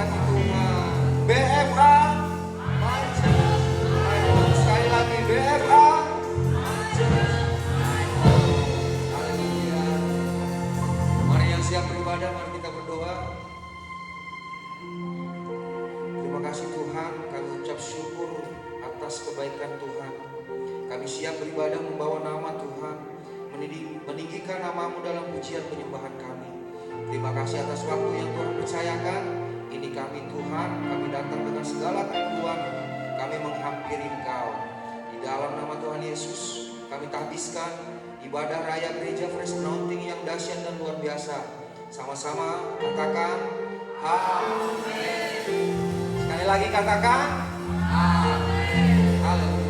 diberkati Tuhan. BFA maju. Ayo sekali lagi BFA maju. Haleluya. Mari yang siap beribadah, mari kita berdoa. Terima kasih Tuhan, kami ucap syukur atas kebaikan Tuhan. Kami siap beribadah membawa nama Tuhan, meninggikan nama-Mu dalam pujian penyembahan kami. Terima kasih atas waktu yang Tuhan percayakan. Ini kami Tuhan, kami datang dengan segala kerinduan, kami menghampiri Engkau. Di dalam nama Tuhan Yesus, kami tahbiskan ibadah raya gereja Fresh Anointing yang dahsyat dan luar biasa. Sama-sama katakan amin. Sekali lagi katakan amin. Haleluya.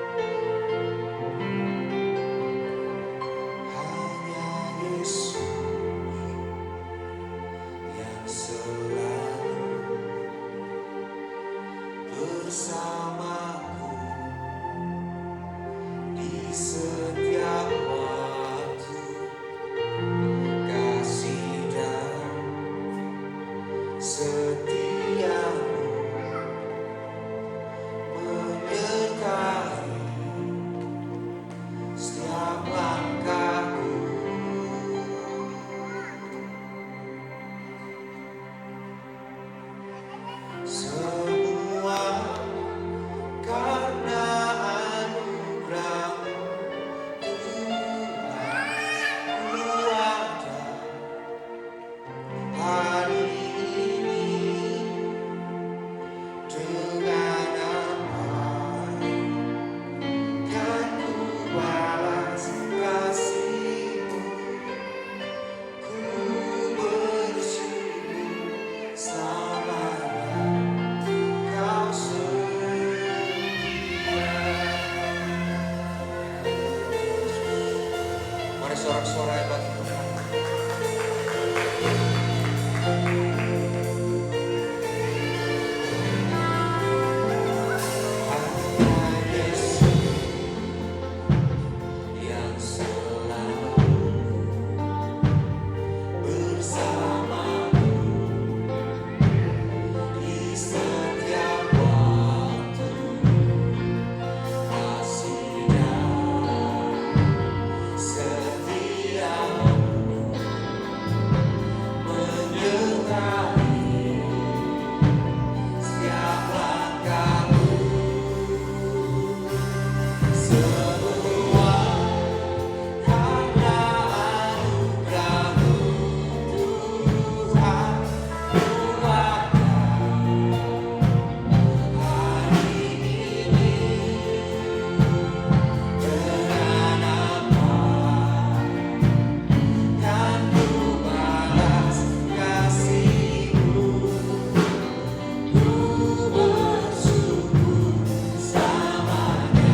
Sorak-sorai bagi Tuhan. Hanya Yesus yang selalu bersamaku di setiap waktu, kasih dan setia menyertai setiap langkahku. Semua karena anugerah-Mu Tuhan, kuatkan hari ini dengan apa kan ku balas kasih-Mu. Ku bersyukur selamanya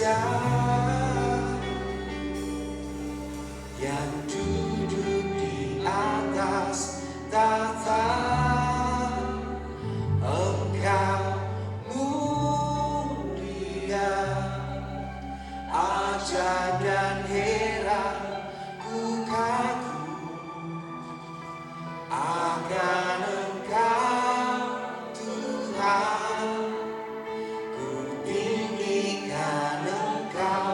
Raja yang duduk di atas tahta, Engkau mulia, ajaib dan heran ku kagum akan Engkau Tuhan, ku tinggikan Engkau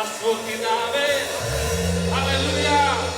Mazmur kita, amin. Haleluya.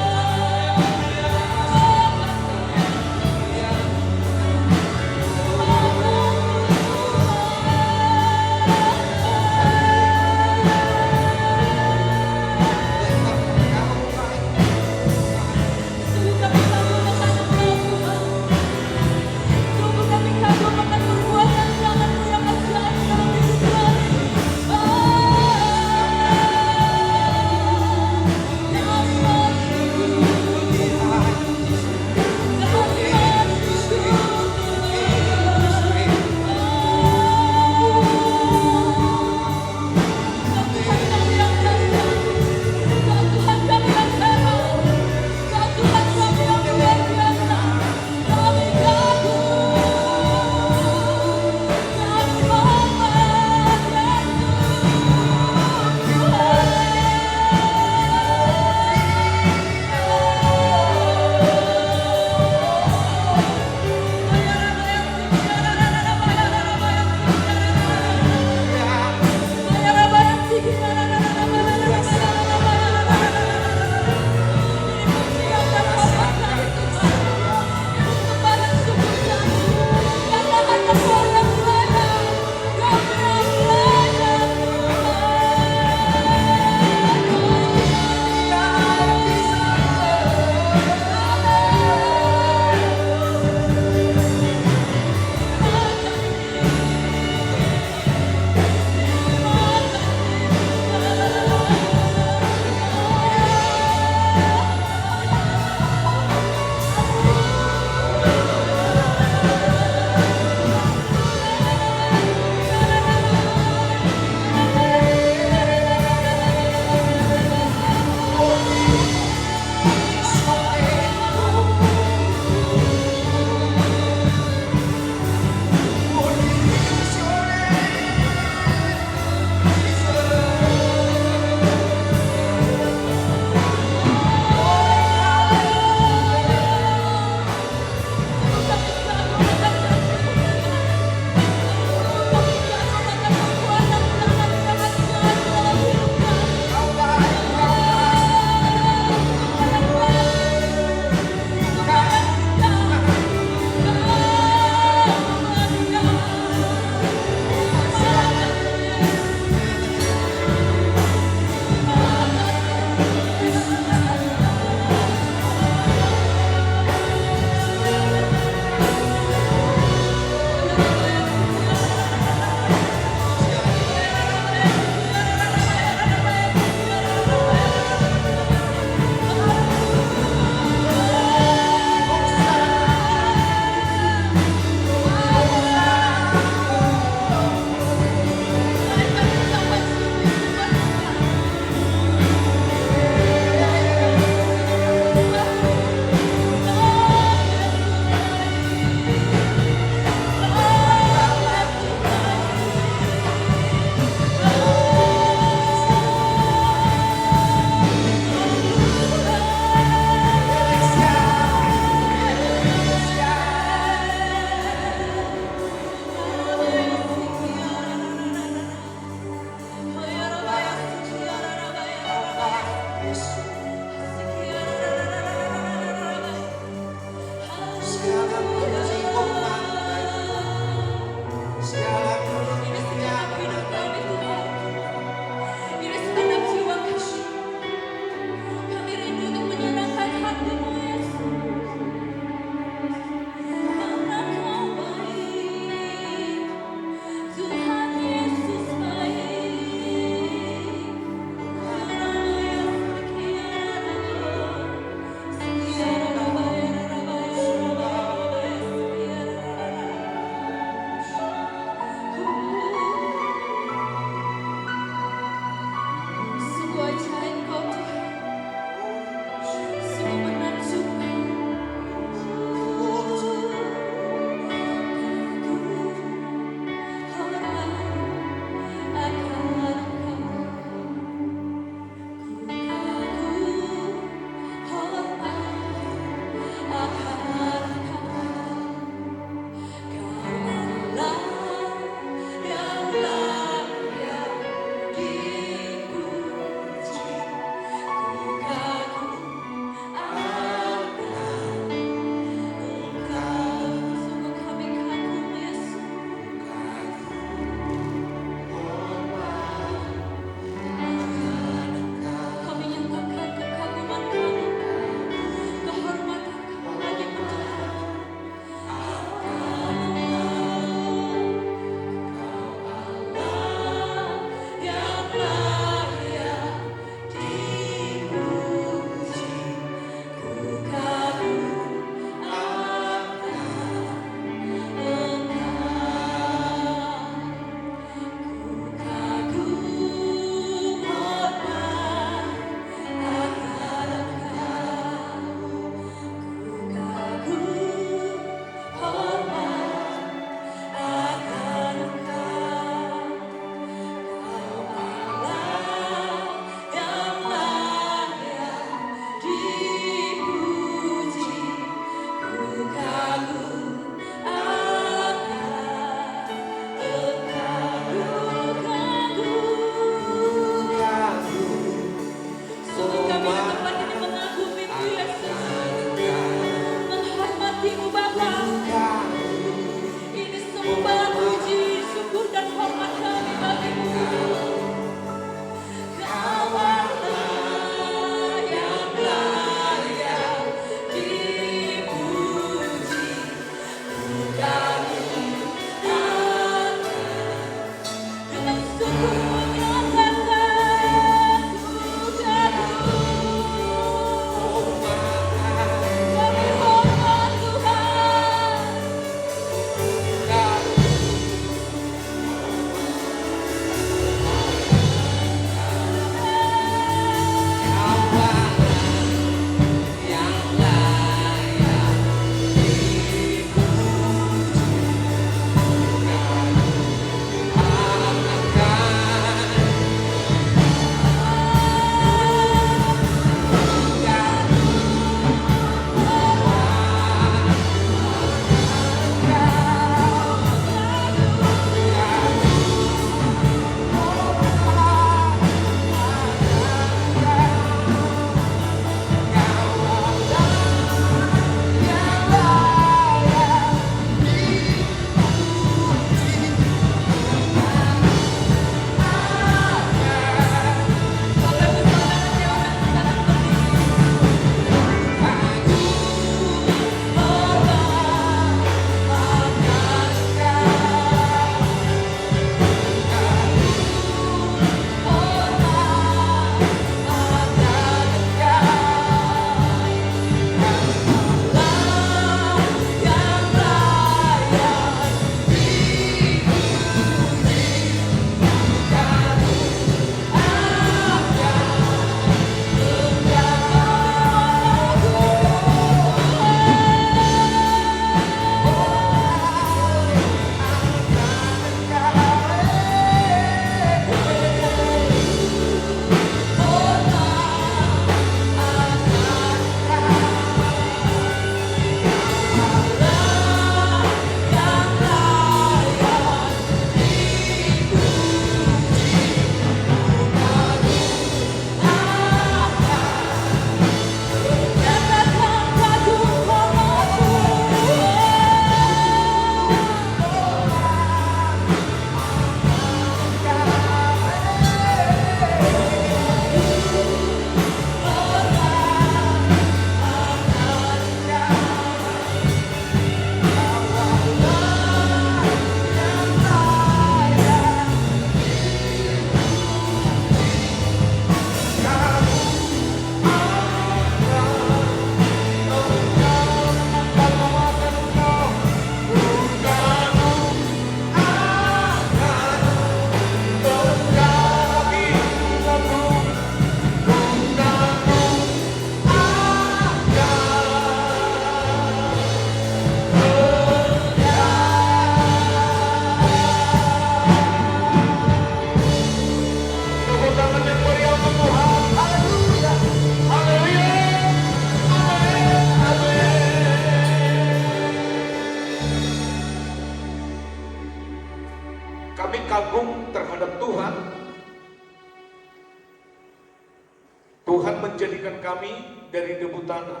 Tuhan menjadikan kami dari debu tanah.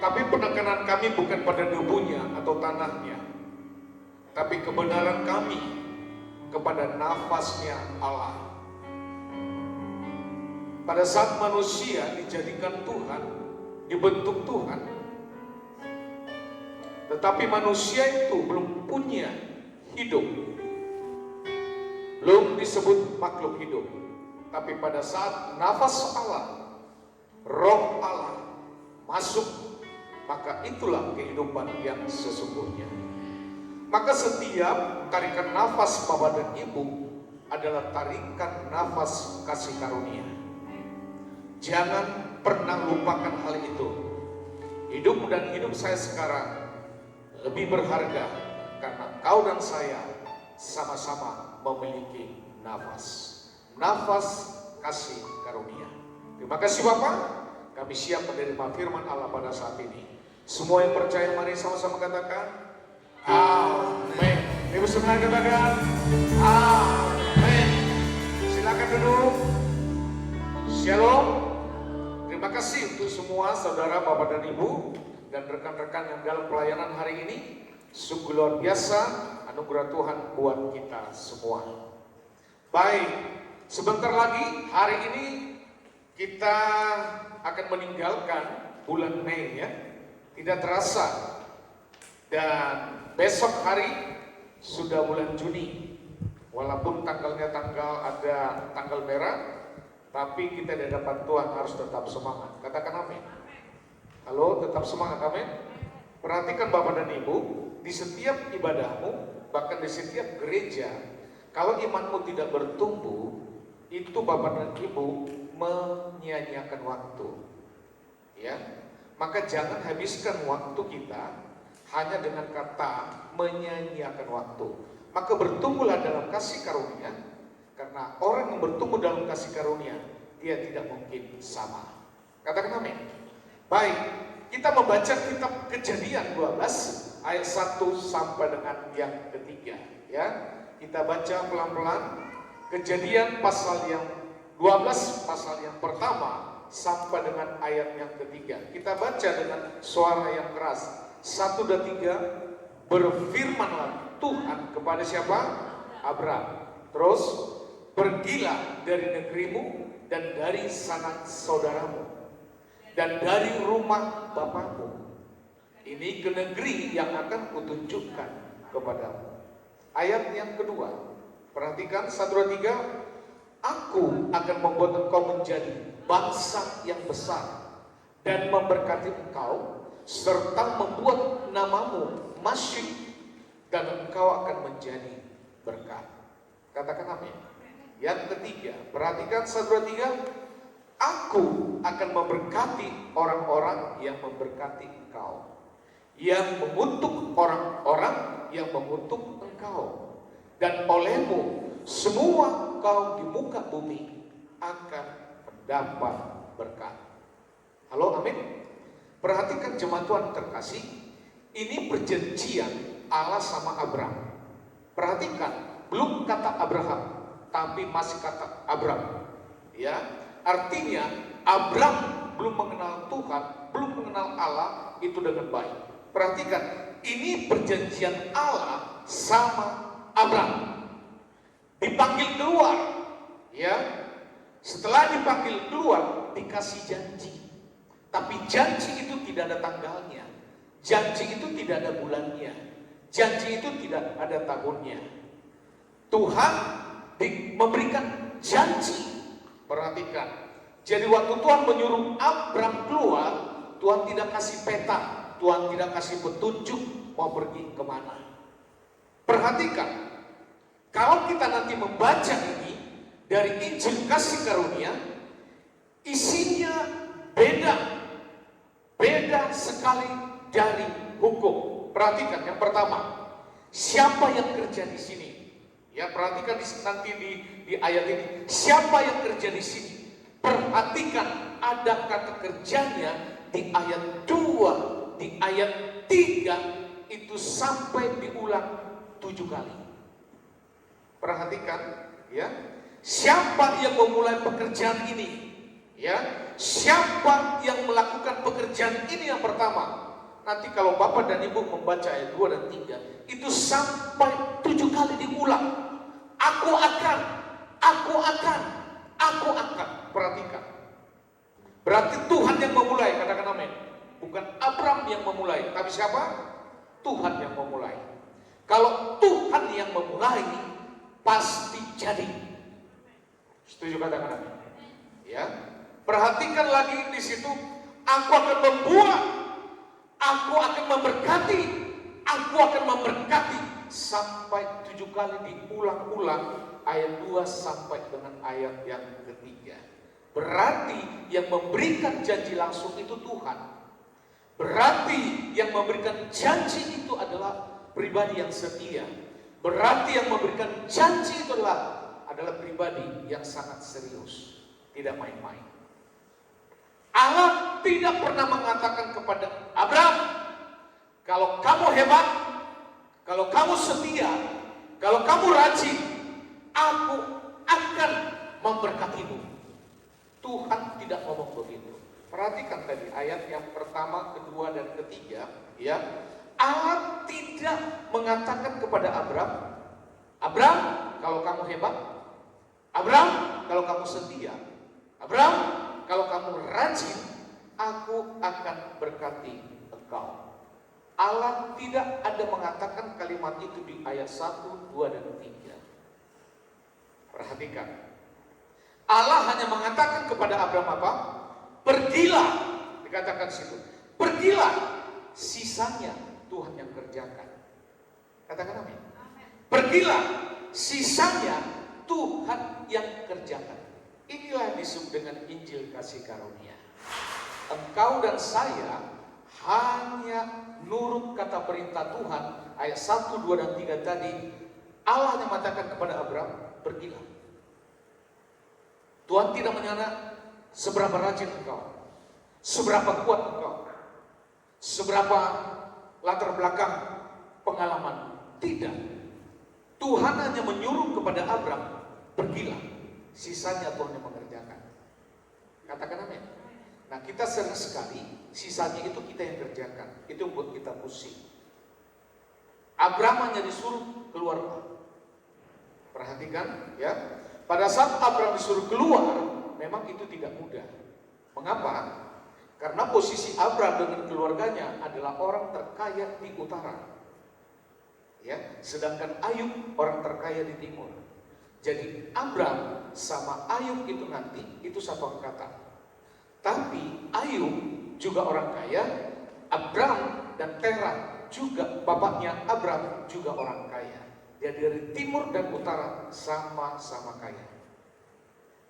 Tapi penekanan kami bukan pada debunya atau tanahnya, tapi kebenaran kami kepada nafasnya Allah. Pada saat manusia dijadikan Tuhan, dibentuk Tuhan, tetapi manusia itu belum punya hidup, belum disebut makhluk hidup. Tapi pada saat nafas Allah, roh Allah masuk, maka itulah kehidupan yang sesungguhnya. Maka setiap tarikan nafas Bapa dan Ibu adalah tarikan nafas kasih karunia. Jangan pernah lupakan hal itu. Hidup dan hidup saya sekarang lebih berharga karena kau dan saya sama-sama memiliki nafas. Nafas kasih karunia. Terima kasih Bapak. Kami siap menerima firman Allah pada saat ini. Semua yang percaya mari sama-sama katakan amin. Ibu semua katakan amin. Silakan duduk. Shalom. Terima kasih untuk semua saudara, Bapak dan Ibu dan rekan-rekan yang dalam pelayanan hari ini. Sungguh luar biasa anugerah Tuhan buat kita semua. Baik, sebentar lagi hari ini kita akan meninggalkan bulan Mei ya. Tidak terasa. Dan besok hari sudah bulan Juni. Walaupun tanggalnya ada tanggal merah, tapi kita di hadapan Tuhan harus tetap semangat. Katakan amin. Halo, tetap semangat, amin. Perhatikan Bapak dan Ibu, di setiap ibadahmu, bahkan di setiap gereja, kalau imanmu tidak bertumbuh, itu Bapak dan Ibu menyia-nyiakan waktu. Ya, maka jangan habiskan waktu kita hanya dengan kata menyia-nyiakan waktu. Maka bertumbuhlah dalam kasih karunia, karena orang yang bertumbuh dalam kasih karunia, dia tidak mungkin sama. Katakan amin. Baik, kita membaca kitab Kejadian 12 ayat 1 sampai dengan yang ketiga. Ya, kita baca pelan-pelan. Kejadian pasal yang 12, pasal yang pertama sampai dengan ayat yang ketiga. Kita baca dengan suara yang keras. 1 dan 3. Berfirmanlah Tuhan kepada siapa? Abraham. Terus, pergilah dari negerimu dan dari sanak saudaramu dan dari rumah bapakmu. Ini ke negeri yang akan kutunjukkan kepadamu. Ayat yang kedua, perhatikan 1 dan 3. Aku akan membuat engkau menjadi bangsa yang besar dan memberkati engkau, serta membuat namamu masyhur, dan engkau akan menjadi berkat. Katakan amin. Yang ketiga, perhatikan 1 dan 3. Aku akan memberkati orang-orang yang memberkati engkau, yang mengutuk orang-orang yang mengutuk engkau, dan olehmu semua kaum di muka bumi akan mendapat berkat. Halo, amin. Perhatikan jemaat Tuhan terkasih, ini perjanjian Allah sama Abraham. Perhatikan, belum kata Abraham, tapi masih kata Abraham. Ya, artinya Abraham belum mengenal Tuhan, belum mengenal Allah itu dengan baik. Perhatikan, ini perjanjian Allah sama Abraham. Dipanggil keluar, ya. Setelah dipanggil keluar, dikasih janji. Tapi janji itu tidak ada tanggalnya. Janji itu tidak ada bulannya. Janji itu tidak ada tahunnya. Tuhan memberikan janji. Perhatikan. Jadi waktu Tuhan menyuruh Abraham keluar, Tuhan tidak kasih peta, Tuhan tidak kasih petunjuk mau pergi kemana. Perhatikan. Kalau kita nanti membaca ini dari Injil kasih karunia, isinya beda sekali dari hukum. Perhatikan yang pertama, siapa yang kerja di sini? Ya, perhatikan nanti di ayat ini, siapa yang kerja di sini? Perhatikan ada kata kerjanya di ayat 2, di ayat 3 itu sampai diulang 7 kali. Perhatikan ya, Siapa yang memulai pekerjaan ini? Ya, siapa yang melakukan pekerjaan ini yang pertama? Nanti kalau Bapak dan Ibu membaca ayat 2 dan 3, itu sampai 7 kali diulang. Aku akan, aku akan, aku akan. Perhatikan. Berarti Tuhan yang memulai, katakan amin. Bukan Abraham yang memulai, tapi siapa? Tuhan yang memulai. Kalau Tuhan yang memulai, pasti jadi. Setuju katakan amin? Ya. Perhatikan lagi di situ, aku akan membuat, aku akan memberkati, aku akan memberkati, sampai 7 kali diulang-ulang ayat 2 sampai dengan ayat yang ketiga. Berarti yang memberikan janji langsung itu Tuhan. Berarti yang memberikan janji itu adalah pribadi yang setia. Berarti yang memberikan janji itu adalah pribadi yang sangat serius, tidak main-main. Allah tidak pernah mengatakan kepada Abraham, kalau kamu hebat, kalau kamu setia, kalau kamu rajin, aku akan memberkatimu. Tuhan tidak ngomong begitu. Perhatikan tadi ayat yang pertama, kedua, dan ketiga, ya. Allah tidak mengatakan kepada Abraham, Abraham, kalau kamu hebat, Abraham, kalau kamu setia, Abraham, kalau kamu rajin, aku akan berkati engkau. Allah tidak ada mengatakan kalimat itu di ayat 1, 2, dan 3. Perhatikan. Allah hanya mengatakan kepada Abraham apa? Pergilah, dikatakan situ. Pergilah, sisanya Tuhan yang kerjakan. Katakan amin. Pergilah, sisanya Tuhan yang kerjakan. Inilah disebut dengan Injil kasih karunia. Engkau dan saya hanya nurut kata perintah Tuhan. Ayat 1, 2, dan 3 tadi, Allah yang mengatakan kepada Abraham, pergilah. Tuhan tidak menyana seberapa rajin engkau, seberapa kuat engkau, seberapa latar belakang pengalaman. Tidak. Tuhan hanya menyuruh kepada Abraham, pergilah, sisanya Tuhan yang mengerjakan. Katakan amin. Nah, kita sering sekali sisanya itu kita yang kerjakan. Itu buat kita pusing. Abraham hanya disuruh keluar. Perhatikan ya. Pada saat Abraham disuruh keluar, memang itu tidak mudah. Mengapa? Karena posisi Abraham dengan keluarganya adalah orang terkaya di utara. Ya, sedangkan Ayub orang terkaya di timur. Jadi Abraham sama Ayub itu nanti itu satu angkatan. Tapi Ayub juga orang kaya, Abraham dan Terah juga bapaknya Abraham juga orang kaya. Jadi dari timur dan utara sama-sama kaya.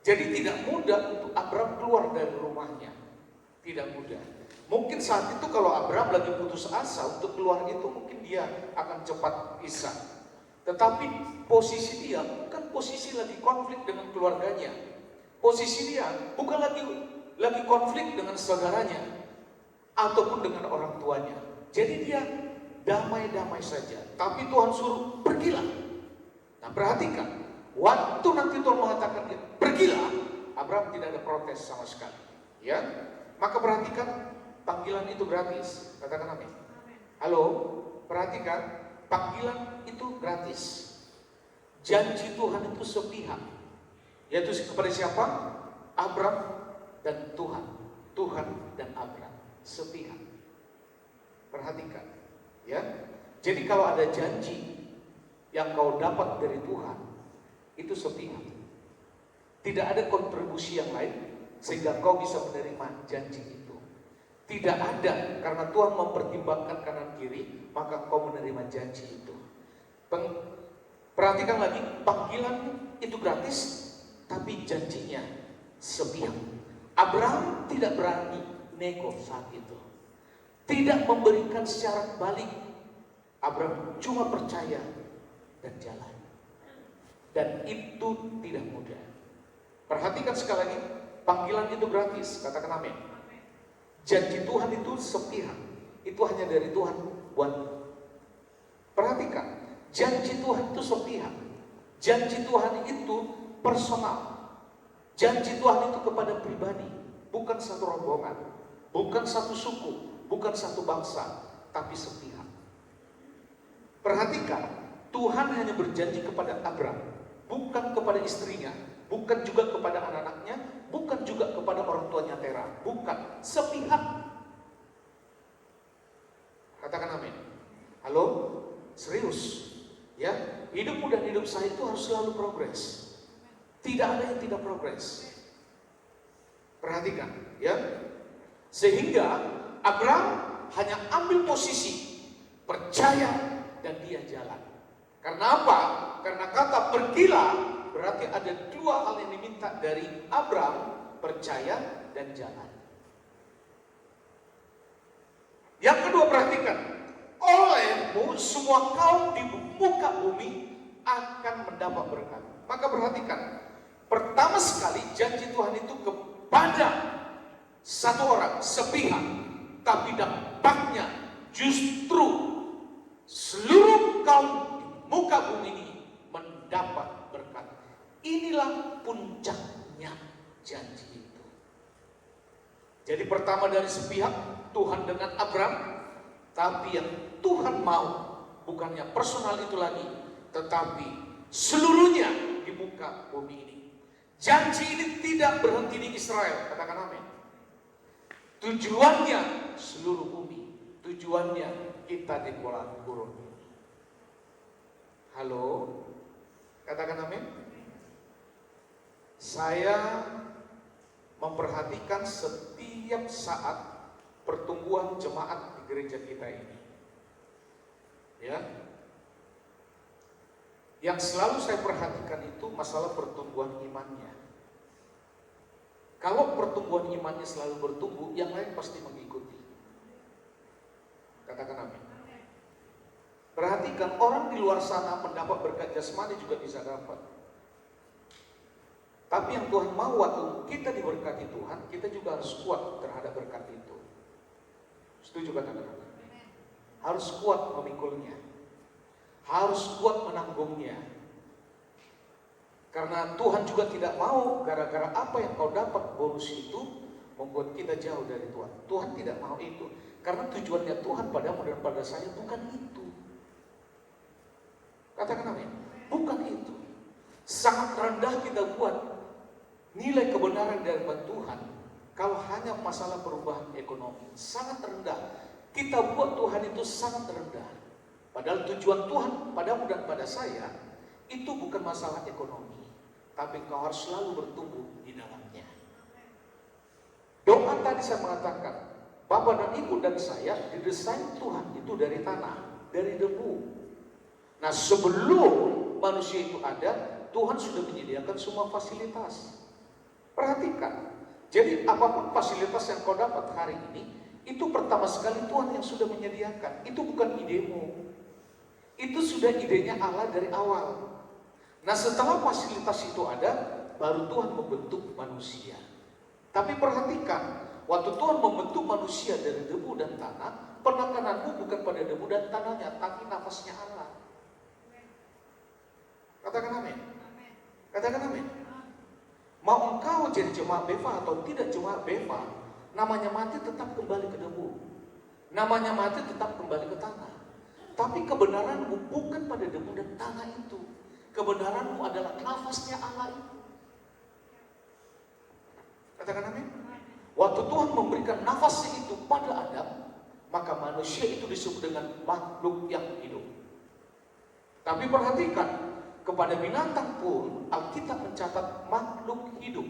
Jadi tidak mudah untuk Abraham keluar dari rumahnya. Tidak mudah. Mungkin saat itu kalau Abraham lagi putus asa untuk keluar itu, mungkin dia akan cepat bisa. Tetapi posisi dia bukan posisi lagi konflik dengan keluarganya. Posisi dia bukan lagi konflik dengan saudaranya ataupun dengan orang tuanya. Jadi dia damai-damai saja. Tapi Tuhan suruh pergilah. Nah, perhatikan, waktu nanti Tuhan mengatakan pergilah, Abraham tidak ada protes sama sekali. Ya, maka perhatikan, panggilan itu gratis. Katakan amin. Halo, perhatikan, panggilan itu gratis. Janji Tuhan itu sepihak. Yaitu kepada siapa? Abraham dan Tuhan. Tuhan dan Abraham sepihak. Perhatikan, ya. Jadi kalau ada janji yang kau dapat dari Tuhan, itu sepihak. Tidak ada kontribusi yang lain sehingga kau bisa menerima janji itu. Tidak ada, karena Tuhan mempertimbangkan kanan kiri, maka kau menerima janji itu. Perhatikan lagi, panggilan itu gratis, tapi janjinya sepihak. Abraham tidak berani nego saat itu. Tidak memberikan syarat balik. Abraham cuma percaya dan jalan. Dan itu tidak mudah. Perhatikan sekali lagi, panggilan itu gratis. Katakan amin. Janji Tuhan itu sepihak. Itu hanya dari Tuhan buat. Perhatikan, janji Tuhan itu sepihak. Janji Tuhan itu personal. Janji Tuhan itu kepada pribadi, bukan satu rombongan, bukan satu suku, bukan satu bangsa, tapi sepihak. Perhatikan, Tuhan hanya berjanji kepada Abram, bukan kepada istrinya, bukan juga kepada anak-anaknya, bukan juga kepada orang tuanya Tera, bukan, sepihak. Katakan amin. Halo? Serius? Ya, hidupmu dan hidup saya itu harus selalu progres. Tidak ada yang tidak progres. Perhatikan, ya. Sehingga Abraham hanya ambil posisi, percaya dan dia jalan. Karena apa? Karena kata pergilah berarti ada dua hal yang diminta dari Abraham, percaya dan jalan. Yang kedua, perhatikan, olehmu semua kaum di muka bumi akan mendapat berkat. Maka perhatikan, pertama sekali janji Tuhan itu kepada satu orang, sepihak, tapi dampaknya justru seluruh kaum di muka bumi ini mendapat berkat. Inilah puncaknya janji itu. Jadi pertama dari sepihak, Tuhan dengan Abraham, tapi yang Tuhan mau bukannya personal itu lagi, tetapi seluruhnya di muka bumi ini. Janji ini tidak berhenti di Israel, katakan amin. Tujuannya seluruh bumi, tujuannya kita di Kuala Gurun. Halo, katakan amin. Saya memperhatikan setiap saat pertumbuhan jemaat di gereja kita ini. Ya. Yang selalu saya perhatikan itu masalah pertumbuhan imannya. Kalau pertumbuhan imannya selalu bertumbuh, yang lain pasti mengikuti. Katakan amin. Perhatikan, orang di luar sana mendapat berkat jasmani juga bisa dapat. Tapi yang Tuhan mau waktu kita diberkati Tuhan, kita juga harus kuat terhadap berkat itu. Setuju katakan amin? Harus kuat memikulnya. Harus kuat menanggungnya. Karena Tuhan juga tidak mau gara-gara apa yang kau dapat bonus itu membuat kita jauh dari Tuhan. Tuhan tidak mau itu. Karena tujuannya Tuhan padamu dan pada saya bukan itu. Katakan amin. Bukan itu. Sangat rendah kita buat nilai kebenaran dari Tuhan kalau hanya masalah perubahan ekonomi. Sangat rendah. Kita buat Tuhan itu sangat rendah. Padahal tujuan Tuhan padamu dan pada saya itu bukan masalah ekonomi, tapi kau harus selalu bertumbuh di dalamnya. Doa tadi saya mengatakan, Bapak dan Ibu dan saya didesain Tuhan itu dari tanah, dari debu. Nah, sebelum manusia itu ada, Tuhan sudah menyediakan semua fasilitas. Perhatikan, jadi apapun fasilitas yang kau dapat hari ini, itu pertama sekali Tuhan yang sudah menyediakan. Itu bukan idemu. Itu sudah idenya Allah dari awal. Nah, setelah fasilitas itu ada, baru Tuhan membentuk manusia. Tapi perhatikan, waktu Tuhan membentuk manusia dari debu dan tanah, penekananmu bukan pada debu dan tanahnya, tapi nafasnya Allah. Katakan amin. Katakan amin. Mau engkau jadi jemaat Beva atau tidak jemaat Beva, namanya mati tetap kembali ke debu. Namanya mati tetap kembali ke tanah. Tapi kebenaranmu bukan pada debu dan tanah itu. Kebenaranmu adalah nafasnya Allah itu. Katakan amin. Waktu Tuhan memberikan nafasnya itu pada Adam, maka manusia itu disebut dengan makhluk yang hidup. Tapi perhatikan, kepada binatang pun Alkitab mencatat makhluk hidup.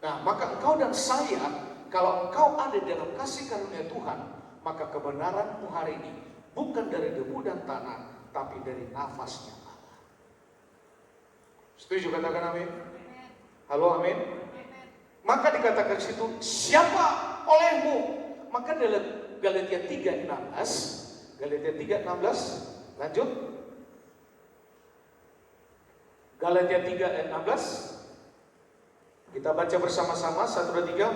Nah, maka engkau dan saya, kalau engkau ada dalam kasih karunia Tuhan, maka kebenaranmu hari ini bukan dari debu dan tanah, tapi dari nafasnya Allah. Setuju katakan amin? Halo amin? Maka dikatakan situ, siapa olehmu? Maka dalam Galatia 3:16, Galatia 3:16, lanjut. Galatia 3:16, kita baca bersama-sama, 1, 2, 3.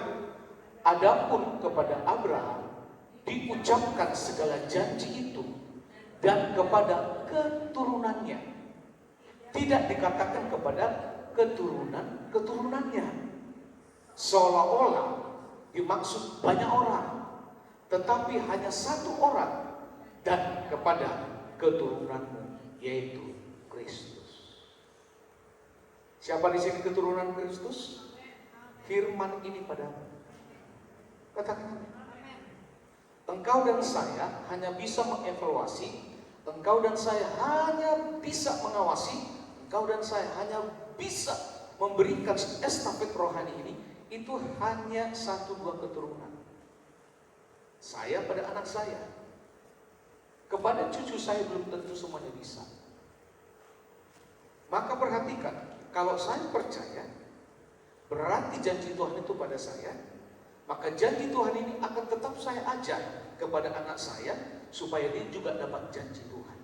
Adapun kepada Abraham diucapkan segala janji itu, dan kepada keturunannya. Tidak dikatakan kepada keturunannya. Seolah-olah dimaksud banyak orang, tetapi hanya satu orang, dan kepada keturunanmu, yaitu Kristus. Siapa di sini keturunan Kristus? Firman ini padamu. Katakan amin. Engkau dan saya hanya bisa mengevaluasi, engkau dan saya hanya bisa mengawasi, engkau dan saya hanya bisa memberikan estafet rohani ini. Itu hanya 1-2 keturunan. Saya pada anak saya, kepada cucu saya belum tentu semuanya bisa. Maka perhatikan, kalau saya percaya, berarti janji Tuhan itu pada saya, maka janji Tuhan ini akan tetap saya ajar kepada anak saya, supaya dia juga dapat janji Tuhan.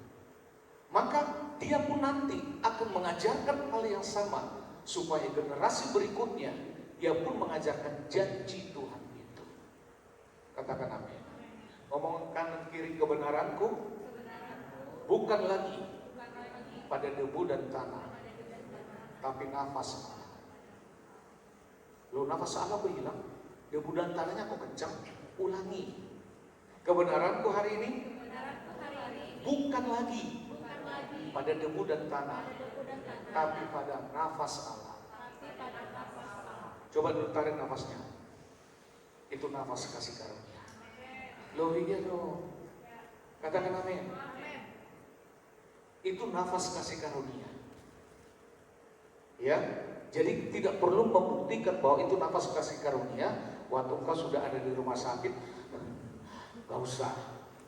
Maka dia pun nanti akan mengajarkan hal yang sama, supaya generasi berikutnya dia pun mengajarkan janji Tuhan itu. Katakan amin. Ngomong kanan kiri, kebenaranku bukan lagi pada debu dan tanah, tapi nafas Allah. Loh, nafas Allah berhilang, debu dan tanahnya kok kencang? Ulangi. Kebenaranku hari ini bukan lagi pada debu dan tanah, tapi pada nafas Allah. Coba dulu tarik nafasnya. Itu nafas kasih karunia. Loh, iya dong. Katakan amin. Itu nafas kasih karunia. Ya, jadi tidak perlu membuktikan bahwa itu nafas kasih karunia waktu engkau sudah ada di rumah sakit. Gak usah.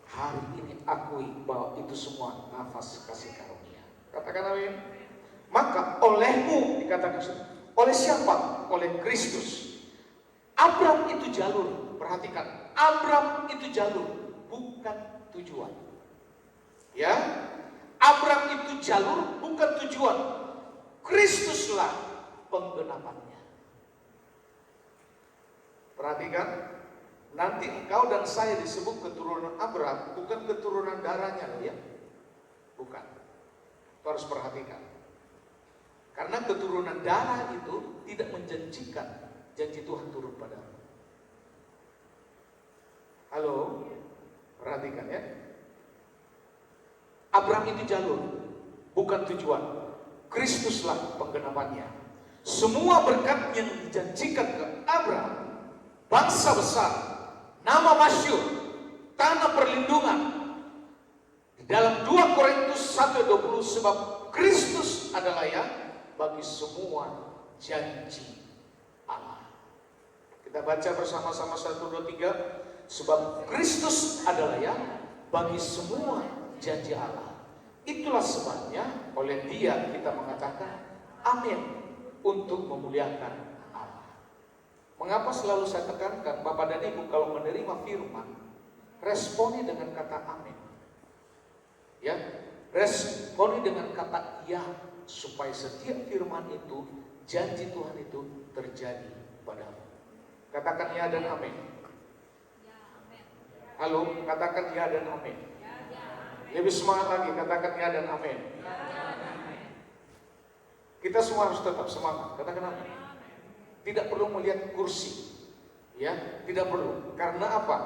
Hari ini akui bahwa itu semua nafas kasih karunia. Katakan amin. Maka olehmu dikatakan, oleh siapa? Oleh Kristus. Abram itu jalur. Perhatikan, Abram itu jalur, bukan tujuan. Ya, Abram itu jalur, bukan tujuan. Kristuslah penggenapannya. Perhatikan, nanti engkau dan saya disebut keturunan Abram, bukan keturunan darahnya, ya, bukan. Itu harus perhatikan. Karena keturunan darah itu tidak menjanjikan janji Tuhan turun padamu. Halo, perhatikan ya. Abram itu jalur, bukan tujuan. Kristuslah penggenapannya. Semua berkat yang dijanjikan ke Abram, bangsa besar, nama masyhur, tanah perlindungan, di dalam 2 Korintus 1:20, sebab Kristus adalah ya bagi semua janji Allah. Kita baca bersama-sama 1, 2, 3. Sebab Kristus adalah ya bagi semua janji Allah. Itulah sebabnya oleh Dia kita mengatakan amin, untuk memuliakan Allah. Mengapa selalu saya tekankan Bapak dan Ibu kalau menerima firman, responi dengan kata amin. Ya, responi dengan kata ya, supaya setiap firman itu, janji Tuhan itu terjadi padamu. Katakan ya dan amin. Halo, katakan ya dan amin. Lebih semangat lagi, katakan ya dan amin. Kita semua harus tetap semangat, katakan amin. Tidak perlu melihat kursi, ya, tidak perlu. Karena apa?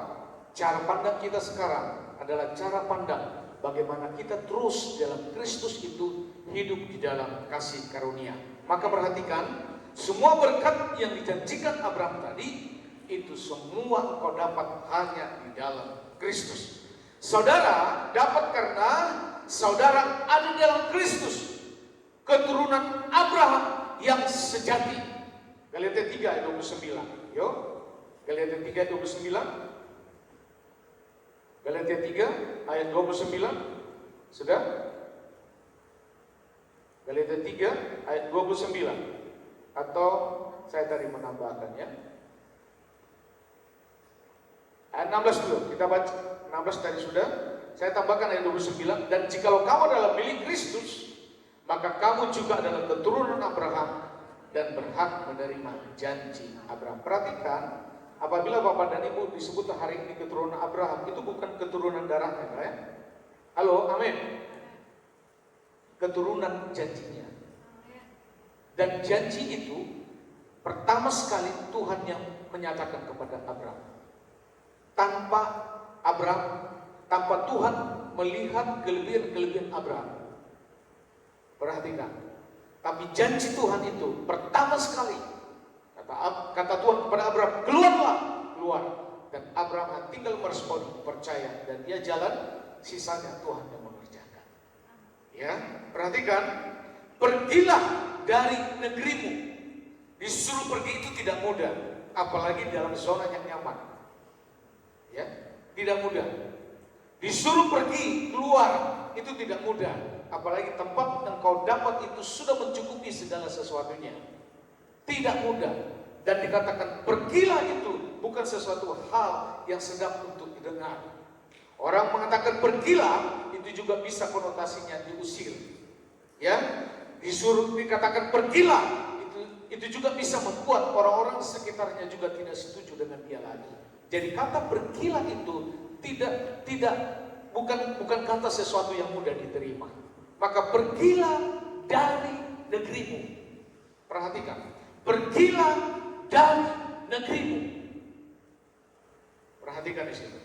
Cara pandang kita sekarang adalah cara pandang bagaimana kita terus dalam Kristus itu hidup di dalam kasih karunia. Maka perhatikan, semua berkat yang dijanjikan Abraham tadi, itu semua engkau dapat hanya di dalam Kristus. Saudara dapat karena saudara ada dalam Kristus, keturunan Abraham yang sejati. Galatia 3 ayat 29. Yo, Galatia 3 ayat 29. Galatia 3 ayat 29. Sudah? Galatia 3 ayat 29. Atau saya tadi menambahkannya. Ayat 16 dulu, kita baca 16 tadi sudah. Saya tambahkan ayat 29. Dan jikalau kamu adalah milik Kristus, maka kamu juga adalah keturunan Abraham dan berhak menerima janji Abraham. Perhatikan, apabila Bapak dan Ibu disebut hari ini keturunan Abraham, itu bukan keturunan darahnya, ya? Halo, amin. keturunan janjinya. Dan janji itu pertama sekali Tuhan yang menyatakan kepada Abraham. Tanpa Tuhan melihat kelebihan Abraham. Perhatikan. Tapi janji Tuhan itu pertama sekali kata Tuhan kepada Abraham, keluar. Dan Abraham tinggal meresponi, percaya, dan dia jalan, sisanya Tuhan yang mengerjakan. Ya, perhatikan, pergilah dari negerimu. Disuruh pergi itu tidak mudah, apalagi dalam zona yang nyaman. Ya, tidak mudah. Disuruh pergi keluar itu tidak mudah, apalagi tempat yang kau dapat itu sudah mencukupi segala sesuatunya. Tidak mudah. Dan dikatakan pergilah itu bukan sesuatu hal yang sedap untuk didengar. Orang mengatakan pergilah itu juga bisa konotasinya diusir. Ya, disuruh dikatakan pergilah itu juga bisa membuat orang-orang di sekitarnya juga tidak setuju dengan dia lagi. Jadi kata pergilah itu bukan kata sesuatu yang mudah diterima. Maka pergilah dari negerimu. Perhatikan, pergilah dari negerimu. Perhatikan di situ.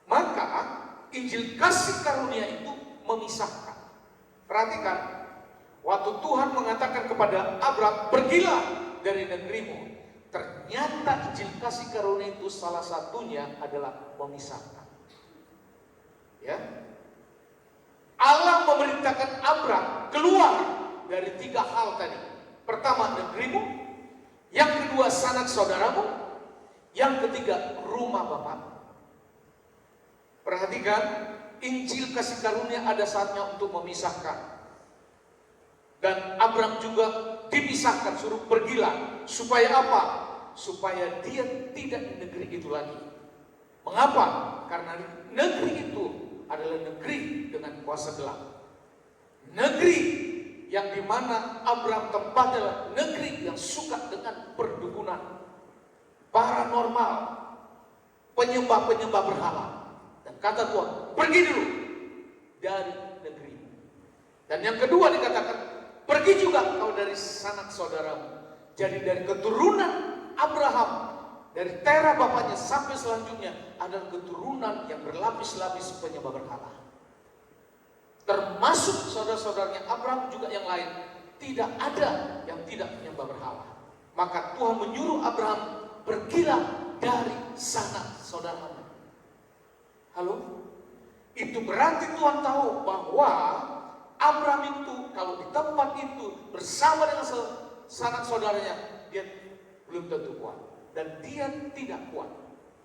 Maka Injil kasih karunia itu memisahkan. Perhatikan, waktu Tuhan mengatakan kepada Abraham, pergilah dari negerimu, ternyata Injil kasih karunia itu salah satunya adalah memisahkan. Ya, Allah memerintahkan Abraham keluar dari 3 hal tadi. Pertama, negerimu. Yang kedua, sanak saudaramu. Yang ketiga, rumah bapamu. Perhatikan, Injil kasih karunia ada saatnya untuk memisahkan. Dan Abraham juga dipisahkan, suruh pergilah. Supaya apa? Supaya dia tidak di negeri itu lagi. Mengapa? Karena negeri itu adalah negeri dengan kuasa gelap. Negeri yang dimana Abraham tempatnya adalah negeri yang suka dengan perdukunan, paranormal, penyembah berhala. Dan kata Tuhan, pergi dulu dari negeri. Dan yang kedua dikatakan, pergi juga kau dari sanak saudaramu. Jadi dari keturunan Abraham, dari Tera bapaknya sampai selanjutnya ada keturunan yang berlapis-lapis penyembah berhala. Termasuk saudara-saudaranya Abraham juga yang lain. Tidak ada yang tidak menyembah berhala. Maka Tuhan menyuruh Abraham, pergilah dari sanak saudaramu. Halo? Itu berarti Tuhan tahu bahwa Abraham itu kalau di tempat itu bersama dengan sanak saudaranya, dia belum tentu kuat. Dan dia tidak kuat.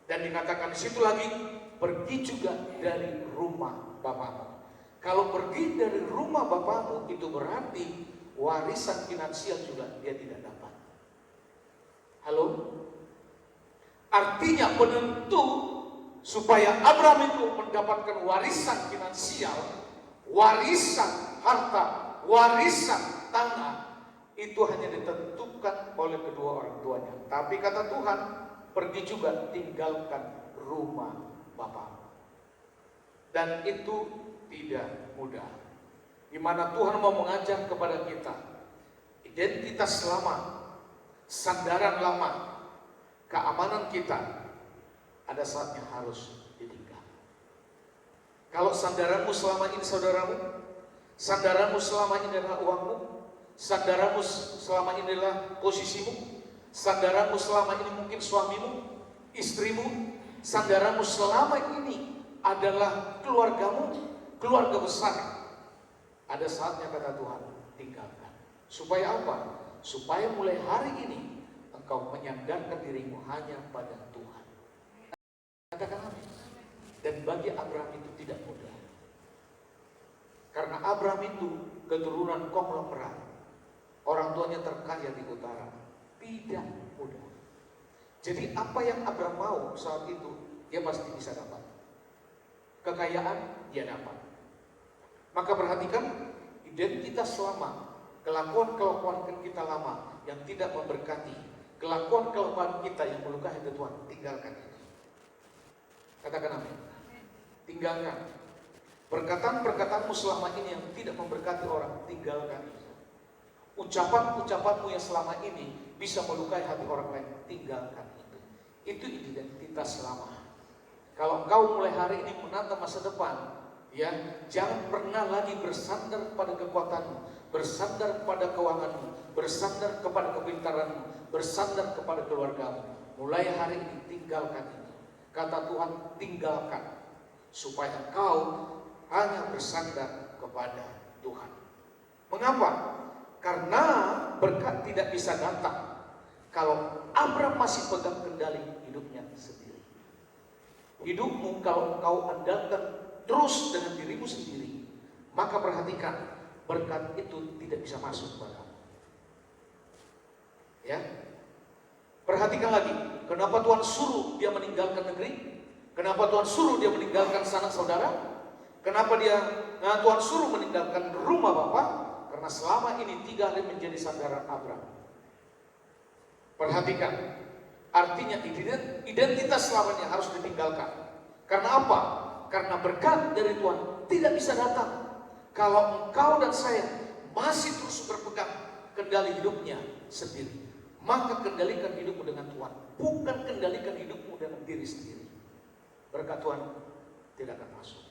Dan dikatakan di situ lagi, pergi juga dari rumah bapamu. Kalau pergi dari rumah bapamu itu berarti warisan finansial juga dia tidak dapat. Halo? Artinya penentu supaya Abraham itu mendapatkan warisan finansial, warisan harta, warisan tanah, itu hanya ditentukan oleh kedua orang tuanya. Tapi kata Tuhan, pergi juga tinggalkan rumah bapamu. Dan itu tidak mudah. Di mana Tuhan mau mengajar kepada kita identitas lama, sandaran lama, keamanan kita ada saatnya harus ditinggal. Kalau sandaranmu selama ini saudaramu, sandaranmu selama ini adalah uangmu, sandaranmu selama ini adalah posisimu, sandaranmu selama ini mungkin suamimu, istrimu, sandaranmu selama ini adalah keluargamu, keluarga besar. Ada saatnya kata Tuhan, tinggalkan. Supaya apa? Supaya mulai hari ini engkau menyandarkan dirimu hanya pada Tuhan. Katakan amin. Dan bagi Abraham itu tidak mudah. Karena Abraham itu keturunan konglomerat. Orang tuanya terkaya di utara. Tidak mudah. Jadi apa yang Abraham mau saat itu, dia pasti bisa dapat. Kekayaan dia dapat. Maka perhatikan identitas lama, kelakuan-kelakuan kita lama yang tidak memberkati, kelakuan-kelakuan kita yang melukai hati Tuhan, tinggalkan itu. Katakan amin. Tinggalkan. Perkataan-perkataanmu selama ini yang tidak memberkati orang, tinggalkan itu. Ucapan-ucapanmu yang selama ini bisa melukai hati orang lain, tinggalkan itu. Itu identitas lama. Kalau engkau mulai hari ini menatap masa depan, ya, jangan pernah lagi bersandar pada kekuatanmu, bersandar pada keuanganmu, bersandar kepada kepintaranmu, bersandar kepada keluargamu. Mulai hari ini tinggalkan itu. Kata Tuhan, tinggalkan, supaya engkau hanya bersandar kepada Tuhan. Mengapa? Karena berkat tidak bisa datang kalau Abraham masih pegang kendali hidupnya sendiri. Hidupmu kalau engkau andalkan terus dengan dirimu sendiri, maka perhatikan, berkat itu tidak bisa masuk padamu. Ya, perhatikan lagi, kenapa Tuhan suruh dia meninggalkan negeri? Kenapa Tuhan suruh dia meninggalkan sanak saudara? Kenapa Tuhan suruh meninggalkan rumah Bapak? Karena selama ini 3 hari menjadi sandaran Abraham. Perhatikan, artinya identitas selamanya harus ditinggalkan. Karena apa? Karena berkat dari Tuhan tidak bisa datang kalau engkau dan saya masih terus berpegang kendali hidupnya sendiri. Maka kendalikan hidupmu dengan Tuhan, bukan kendalikan hidupmu dengan diri sendiri. Berkat Tuhan tidak akan masuk.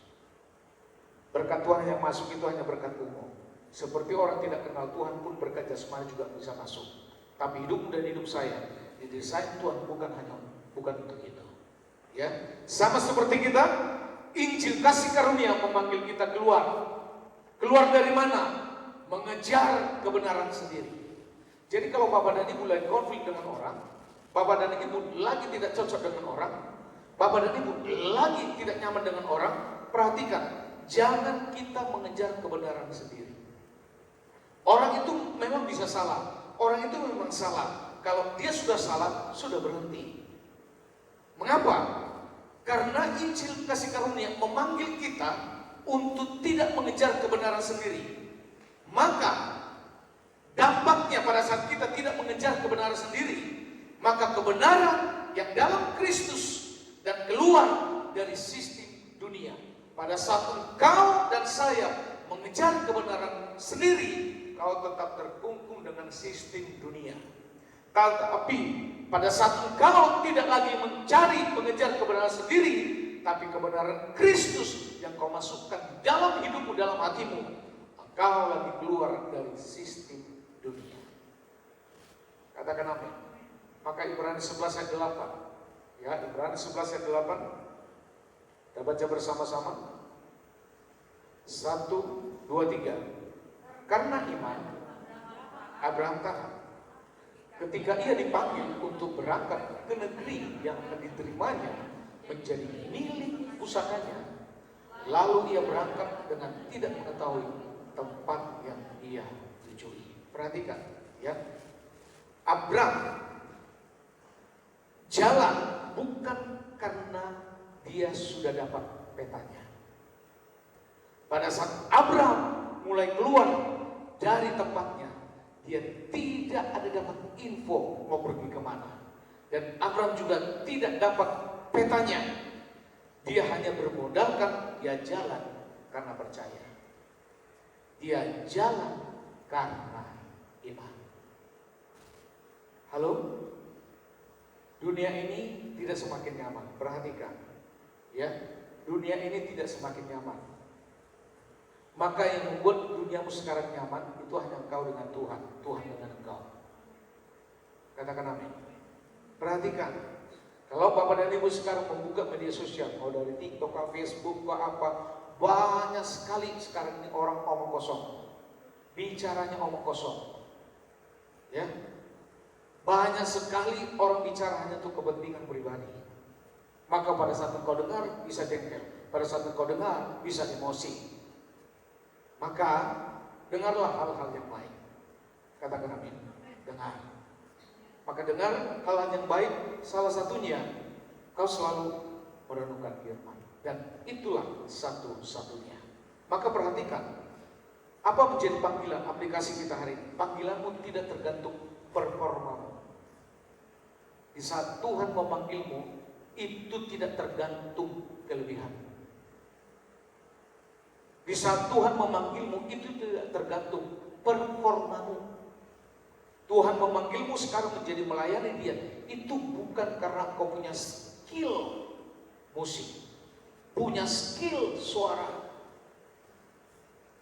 Berkat Tuhan yang masuk itu hanya berkat umum. Seperti orang tidak kenal Tuhan pun berkat jasmani juga bisa masuk. Tapi hidupmu dan hidup saya didesain Tuhan bukan untuk itu. Ya, sama seperti kita, Injil kasih karunia memanggil kita keluar. Keluar dari mana? Mengejar kebenaran sendiri. Jadi kalau Bapak dan Ibu lagi konflik dengan orang, Bapak dan Ibu lagi tidak cocok dengan orang, Bapak dan Ibu lagi tidak nyaman dengan orang, perhatikan, jangan kita mengejar kebenaran sendiri. Orang itu memang bisa salah, orang itu memang salah. Kalau dia sudah salah, sudah berhenti. Mengapa? Karena Injil kasih karunia memanggil kita untuk tidak mengejar kebenaran sendiri. Maka dampaknya pada saat kita tidak mengejar kebenaran sendiri, maka kebenaran yang dalam Kristus dan keluar dari sistem dunia. Pada saat engkau dan saya mengejar kebenaran sendiri, kau tetap terkungkung dengan sistem dunia. Tapi pada saat engkau tidak lagi mengejar kebenaran sendiri, tapi kebenaran Kristus yang kau masukkan di dalam hidupmu, dalam hatimu, engkau lagi keluar dari sistem dunia. Katakan amin. Maka Ibrani 11 ayat 8. Ya, Ibrani 11 ayat 8. Kita baca bersama-sama. 1, 2, 3. Karena iman Abraham tahan ketika ia dipanggil untuk berangkat ke negeri yang akan diterimanya menjadi milik pusakanya. Lalu ia berangkat dengan tidak mengetahui tempat yang ia tujui. Perhatikan, ya. Abraham jalan bukan karena dia sudah dapat petanya. Pada saat Abraham mulai keluar dari tempatnya, dia tidak ada dapat info mau pergi kemana. Dan Abraham juga tidak dapat petanya. Dia hanya bermodalkan, dia jalan karena percaya. Dia jalan karena iman. Halo? Dunia ini tidak semakin nyaman. Perhatikan. Ya, dunia ini tidak semakin nyaman. Maka yang membuat duniamu sekarang nyaman itu hanya engkau dengan Tuhan, Tuhan dengan engkau. Katakan amin. Perhatikan, kalau Bapak dan Ibu sekarang membuka media sosial, mau dari TikTok, Facebook, apa, banyak sekali sekarang ini orang omong kosong, bicaranya omong kosong. Ya, banyak sekali orang bicara hanya untuk kepentingan pribadi. Maka pada saat engkau dengar bisa jengkel, pada saat engkau dengar bisa emosi. Maka dengarlah hal-hal yang baik. Katakan amin. Dengar. Maka dengar hal-hal yang baik, salah satunya kau selalu merenungkan firman. Dan itulah satu-satunya. Maka perhatikan, apa menjadi panggilan aplikasi kita hari ini? Panggilanmu tidak tergantung performamu. Di saat Tuhan memanggilmu, itu tidak tergantung kelebihan. Di saat Tuhan memanggilmu, itu tidak tergantung performamu. Tuhan memanggilmu sekarang menjadi melayani Dia, itu bukan karena kau punya skill musik, punya skill suara.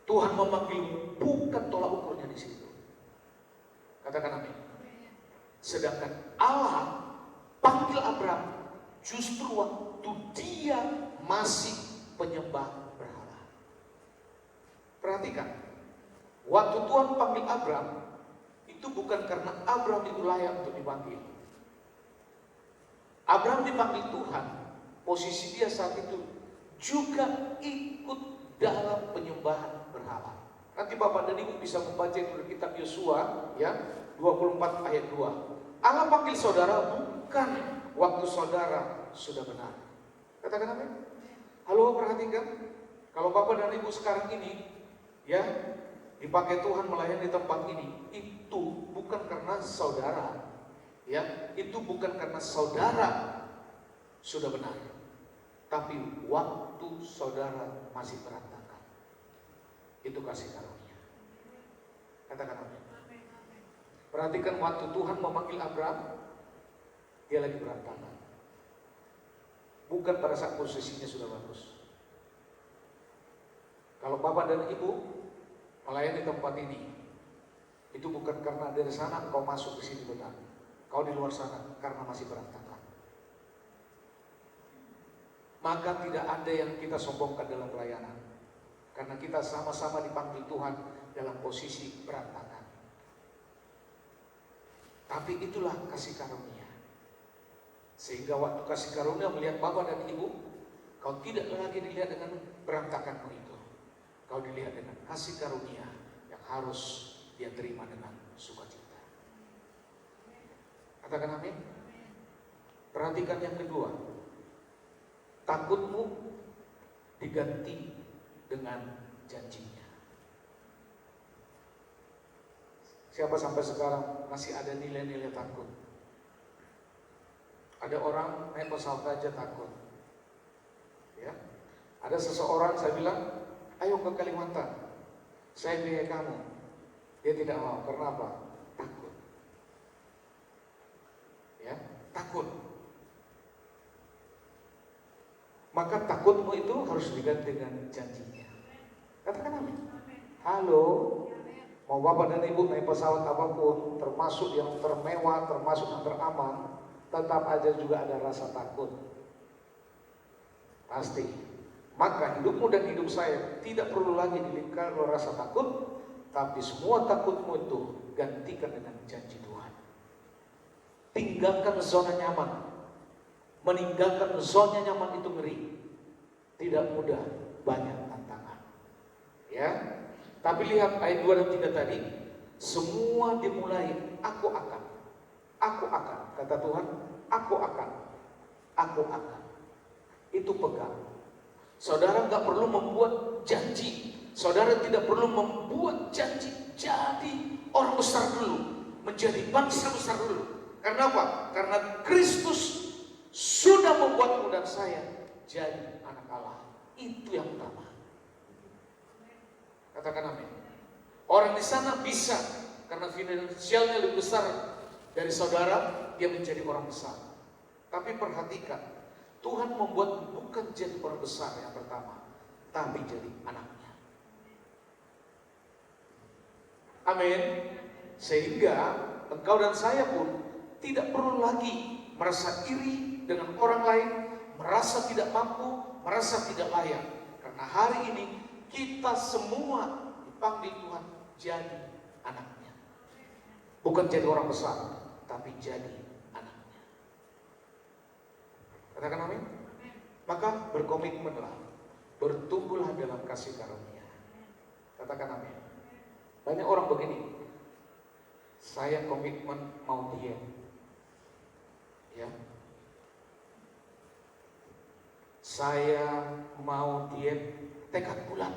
Tuhan memanggilmu bukan tolak ukurnya di situ. Katakan amin. Sedangkan Allah panggil Abraham justru waktu dia masih penyembah berhala. Perhatikan, waktu Tuhan panggil Abraham, itu bukan karena Abraham itu layak untuk dipanggil. Abraham dipanggil Tuhan, posisi dia saat itu juga ikut dalam penyembahan berhala. Nanti Bapak dan Ibu bisa membaca itu di kitab Yosua ya, 24 ayat 2. Allah panggil saudara bukan waktu saudara sudah benar. Katakan amin. Halo, perhatikan. Kalau Bapak dan Ibu sekarang ini ya dipakai Tuhan melayani di tempat ini, itu bukan karena saudara ya, itu bukan karena saudara sudah benar, tapi waktu saudara masih berantakan. Itu kasih karunia. Katakan amin. Perhatikan, waktu Tuhan memanggil Abraham, dia lagi berantakan. Bukan pada saat posisinya sudah bagus. Kalau Bapak dan Ibu melayani tempat ini, itu bukan karena dari sana kau masuk ke sini benar. Kau di luar sana karena masih berantakan. Maka tidak ada yang kita sombongkan dalam pelayanan, karena kita sama-sama dipanggil Tuhan dalam posisi berantakan. Tapi itulah kasih karunia. Sehingga waktu kasih karunia melihat Bapak dan Ibu, kau tidak lagi dilihat dengan berantakanmu itu. Kau dilihat dengan kasih karunia yang harus dia terima dengan sukacita. Katakan amin. Perhatikan yang kedua, takutmu diganti dengan janjinya. Siapa sampai sekarang masih ada nilai-nilai takut? Ada orang naik pesawat aja takut. Ya, ada seseorang saya bilang, ayo ke Kalimantan, saya biaya kamu. Dia tidak mau. Karena apa? Takut. Ya, takut. Maka takutmu itu harus diganti dengan janjinya. Katakan amin. Halo, mau Bapak dan Ibu naik pesawat apapun, termasuk yang termewah, termasuk yang teraman, tetap aja juga ada rasa takut. Pasti. Maka hidupmu dan hidup saya tidak perlu lagi dilingkari oleh rasa takut, tapi semua takutmu itu gantikan dengan janji Tuhan. Tinggalkan zona nyaman. Meninggalkan zona nyaman itu ngeri. Tidak mudah, banyak tantangan. Ya. Tapi lihat ayat 2 dan 3 tadi, semua dimulai aku akan, kata Tuhan, aku akan. Itu pegang. Saudara nggak perlu membuat janji, saudara tidak perlu membuat janji jadi orang besar dulu, menjadi bangsa besar dulu. Karena apa? Karena Kristus sudah membuatmu dan saya jadi anak Allah. Itu yang utama. Katakan amin. Orang di sana bisa karena finansialnya lebih besar dari saudara, dia menjadi orang besar. Tapi perhatikan, Tuhan membuat bukan jadi orang besar yang pertama, tapi jadi anaknya. Amin. Sehingga engkau dan saya pun tidak perlu lagi merasa iri dengan orang lain, merasa tidak mampu, merasa tidak layak. Karena hari ini kita semua dipanggil Tuhan jadi anaknya. Bukan jadi orang besar, tapi jadi anaknya. Katakan amin. Maka berkomitmenlah, bertumbuhlah dalam kasih karunia. Katakan amin. Banyak orang begini, saya komitmen mau diet, ya. Saya mau diet tekad bulat.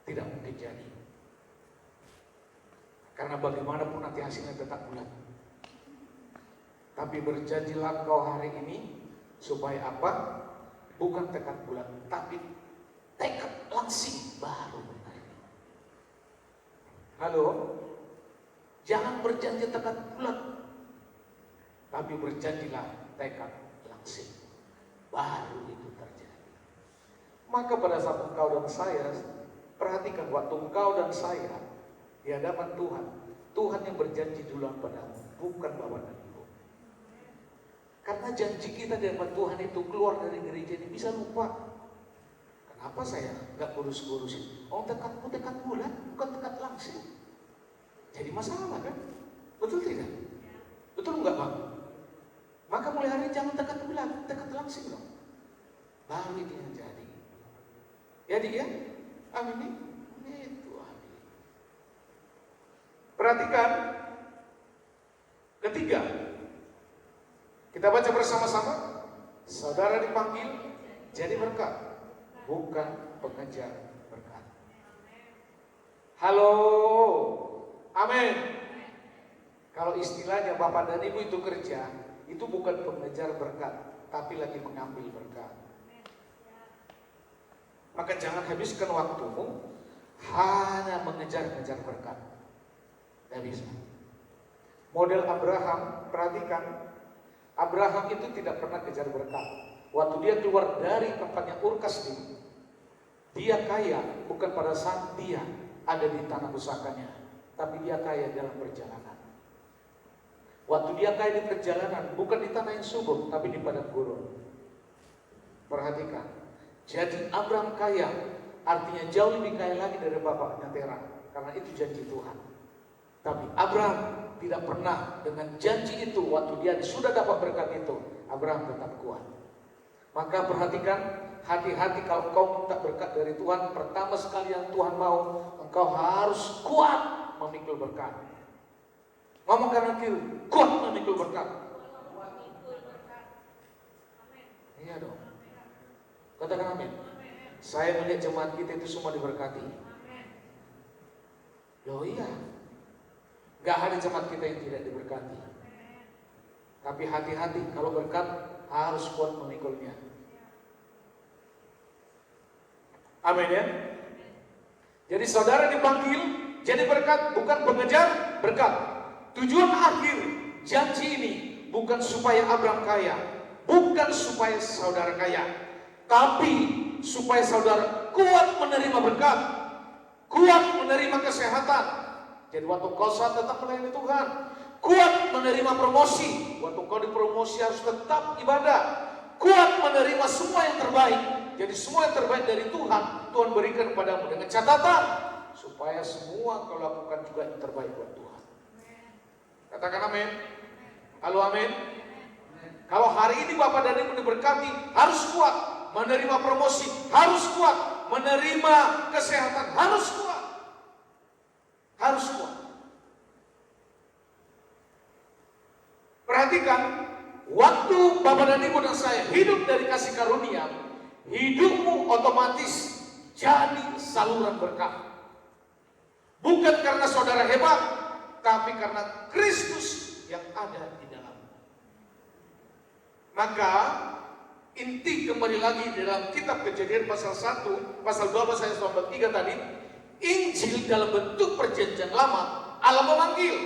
Tidak mungkin jadi. Karena bagaimanapun nanti hasilnya tetap bulat. Tapi berjanjilah kau hari ini supaya apa? bukan tekad bulat, tapi tekad langsing baru menerima. Halo? Jangan berjanji tekad bulat, tapi berjanjilah tekad langsing. Baru itu terjadi. Maka pada saat engkau dan saya, perhatikan waktu engkau dan saya di hadapan Tuhan, Tuhan yang berjanji duluan padamu, bukan bapak dan ibu. Karena janji kita di hadapan Tuhan itu keluar dari gereja ini bisa lupa. Kenapa saya nggak kurus-kurusin? Oh, tekadmu tekad bulat, bukan tekad langsing. Jadi masalah kan? Betul tidak? Betul enggak Bang? Maka mulai hari ini jangan tekad bulat, tekad langsing dong. Baru itu yang jadi. Jadi ya? Amin. Itu amin. Perhatikan. Ketiga. Kita baca bersama-sama. Saudara dipanggil jadi berkat, bukan pengejar berkat. Halo. Amin. Kalau istilahnya Bapak dan Ibu itu kerja, itu bukan pengejar berkat, tapi lagi mengambil berkat. Maka jangan habiskan waktumu hanya mengejar-ngejar berkat. Tidak bisa. Model Abraham, perhatikan. Abraham itu tidak pernah kejar berkat. Waktu dia keluar dari tempatnya Ur Kasdim, dia kaya bukan pada saat dia ada di tanah pusakanya, tapi dia kaya dalam perjalanan. Waktu dia kaya di perjalanan, bukan di tanah yang subur, tapi di padang gurun. Perhatikan. Jadi Abraham kaya, artinya jauh lebih kaya lagi dari bapaknya Terah, karena itu janji Tuhan. Tapi Abraham tidak pernah dengan janji itu, waktu dia sudah dapat berkat itu, Abraham tetap kuat. Maka perhatikan, hati-hati kalau kau minta berkat dari Tuhan, pertama sekali yang Tuhan mau, engkau harus kuat memikul berkat. Ngomong kanan kiri, kuat memikul berkat. Iya dong. Katakan amin. Saya melihat jemaat kita itu semua diberkati. Loh iya. Gak ada jemaat kita yang tidak diberkati. Tapi hati-hati, kalau berkat harus kuat memikulnya. Amin ya. Jadi saudara dipanggil jadi berkat, bukan pengejar berkat. Tujuan akhir janji ini bukan supaya Abraham kaya, bukan supaya saudara kaya, tapi supaya saudara kuat menerima berkat, kuat menerima kesehatan. Jadi waktu kau saat tetap melayani Tuhan, kuat menerima promosi. Waktu kau dipromosi harus tetap ibadah, kuat menerima semua yang terbaik. Jadi semua yang terbaik dari Tuhan, Tuhan berikan kepadamu dengan catatan supaya semua kau lakukan juga yang terbaik buat Tuhan. Katakan amin. Halo amin. Kalau hari ini Bapak dan Ibu diberkati, harus kuat menerima promosi, harus kuat menerima kesehatan, harus kuat. Harus kuat. Perhatikan, waktu Bapak dan Ibu dan saya hidup dari kasih karunia, hidupmu otomatis jadi saluran berkat. Bukan karena saudara hebat, tapi karena Kristus yang ada di dalam. Maka inti kembali lagi dalam kitab Kejadian pasal 1, pasal 12 ayat 3 tadi, Injil dalam bentuk perjanjian lama, Allah memanggil,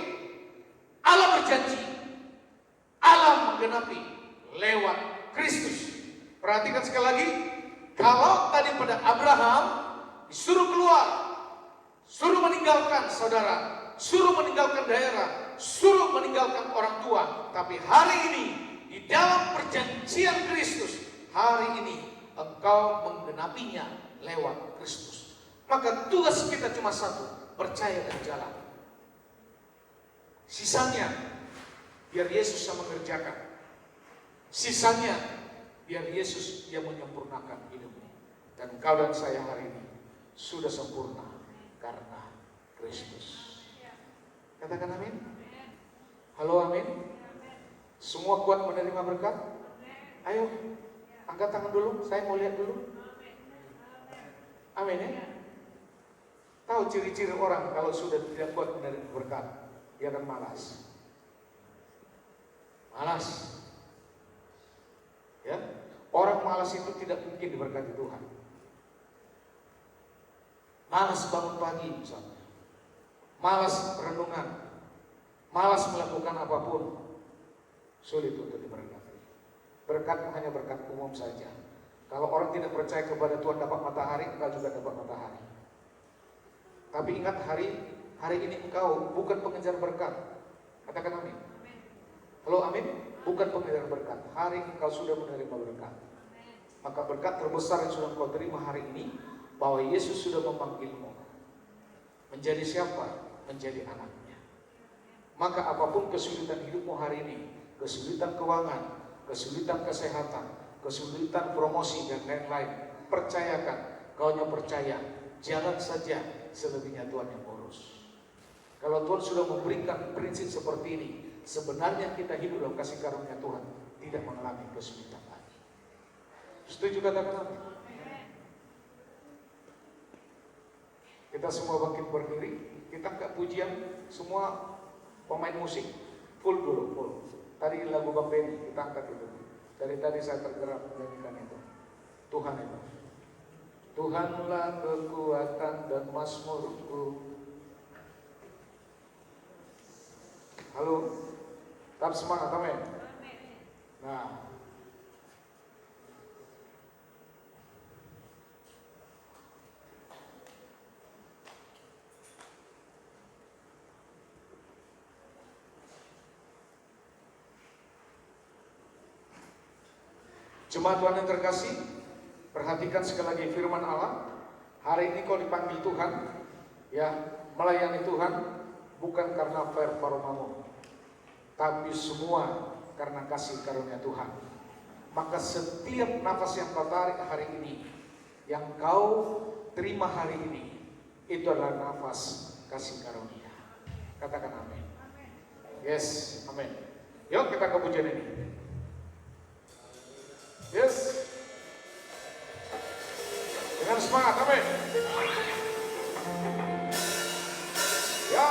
Allah berjanji, Allah menggenapi lewat Kristus. Perhatikan sekali lagi, kalau tadi pada Abraham disuruh keluar, suruh meninggalkan saudara, suruh meninggalkan daerah, suruh meninggalkan orang tua. Tapi hari ini di dalam perjanjian Kristus, hari ini engkau menggenapinya lewat Kristus. Maka tugas kita cuma satu, percaya dan jalan. Sisanya biar Yesus yang mengerjakan. Sisanya biar Yesus yang menyempurnakan hidupmu. Dan engkau dan saya hari ini sudah sempurna karena Kristus. Katakan amin. Halo amin. Semua kuat menerima berkat? Ayo, angkat tangan dulu, saya mau lihat dulu. Amin ya. Tahu ciri-ciri orang kalau sudah tidak kuat menerima berkat, dia akan malas. Malas. Ya. Orang malas itu tidak mungkin diberkati Tuhan. Malas bangun pagi misalnya, malas renungan, malas melakukan apapun, sulit untuk diberkati. Berkat hanya berkat umum saja. Kalau orang tidak percaya kepada Tuhan dapat matahari, engkau juga dapat matahari. Tapi ingat, hari ini engkau bukan pengejar berkat. Katakan amin. Halo, amin. Bukan pengejar berkat. Hari engkau sudah menerima berkat. Maka berkat terbesar yang sudah engkau terima hari ini, bahwa Yesus sudah memanggilmu menjadi siapa? Menjadi anaknya. Maka apapun kesulitan hidupmu hari ini, kesulitan keuangan, kesulitan kesehatan, kesulitan promosi dan lain-lain, percayakan, kau hanya percaya, jalan saja, selebihnya Tuhan yang urus. Kalau Tuhan sudah memberikan prinsip seperti ini, sebenarnya kita hidup dalam kasih karunia Tuhan, tidak mengalami kesulitan lagi. Setuju katakan amin? Kita semua bangkit berdiri, kita angkat pujian, semua pemain musik full dulu, full. Tadi lagu Bang Benny, kita angkat itu. Dari tadi saya tergerak menyanyikan itu. Tuhan itu. Tuhanlah kekuatan dan mazmurku. Halo, tetap semangat, amin. Nah, jemaat Tuhan yang terkasih, perhatikan sekali lagi firman Allah. Hari ini kau dipanggil Tuhan, ya, melayani Tuhan bukan karena performamu, tapi semua karena kasih karunia Tuhan. Maka setiap nafas yang kau tarik hari ini, yang kau terima hari ini, itu adalah nafas kasih karunia. Katakan amin. Yes, amin. Yuk kita ke pujian ini. Yes. Dengan semangat, amin. Ya.